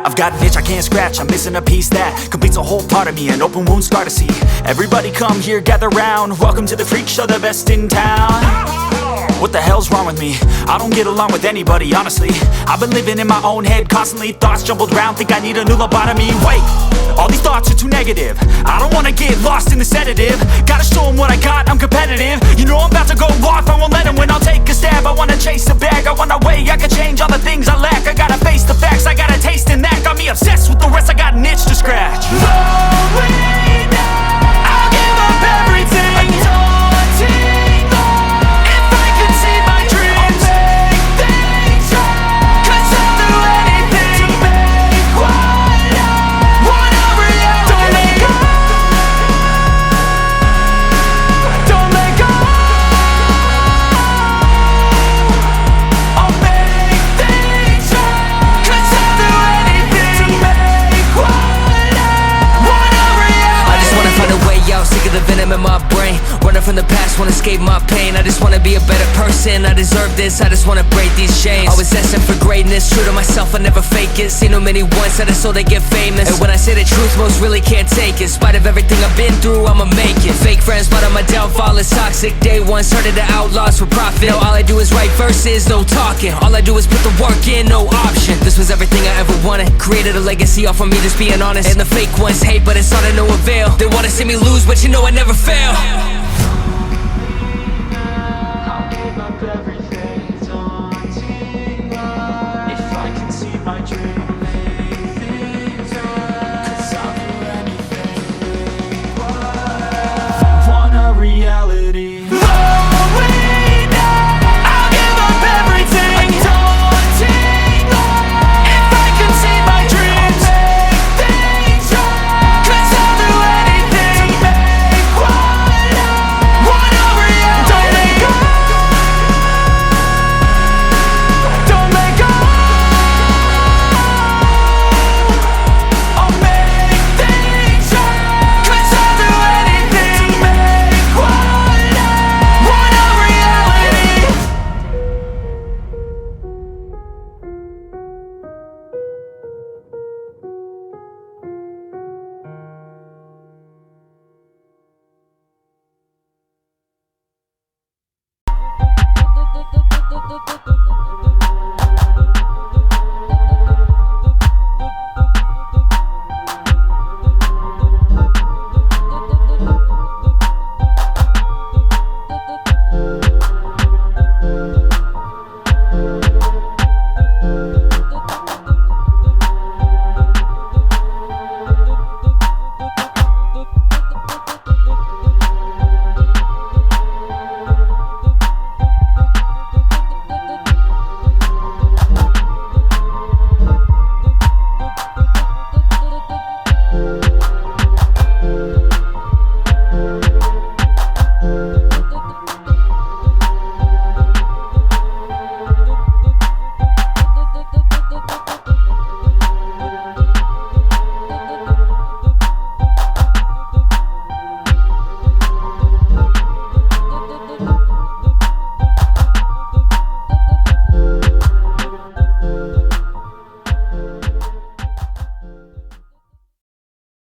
I've got an itch I can't scratch, I'm missing a piece that completes a whole part of me, an open wound scar to see. Everybody come here, gather round, welcome to the freak show, the best in town. What the hell's wrong with me? I don't get along with anybody, honestly. I've been living in my own head constantly, thoughts jumbled round, think I need a new lobotomy. Wait, all these thoughts are too negative, I don't wanna get lost in the sedative. Gotta show them what I got, I'm competitive. You know I'm about to go off, I won't let them win, I'll take a stab. I wanna chase a bag, I want a way I can change all the things I lack. I gotta face the facts, I got a taste in that. Got me obsessed with the rest, I got an itch to scratch. Slowly now, I'll give up everything. Daunting thought, if I could see my dreams, I'll make things right. 'Cause I'll do anything to make what I want a reality. Don't let go, don't let go. I'll make things right. 'Cause I'll do anything to make what I want a reality. I just wanna find a way out, sick of the venom in my brain. Running from the past, wanna escape my pain. I just wanna be a better person, I deserve this. I just wanna break these chains. Always asking for greatness, true to myself, I never fake it. Seen too many once that I so they get famous. And when I say the truth, most really can't take it. In spite of everything I've been through, I'ma make it. Fake friends, but on my downfall is toxic. Day one, started the outlaws for profit. Now all I do is write verses, no talking. All I do is put the work in, no option. This was everything I ever wanted. Created a legacy off of me, just being honest. And the fake ones hate, but it's all to no avail. They wanna see me lose, but you know I never fail.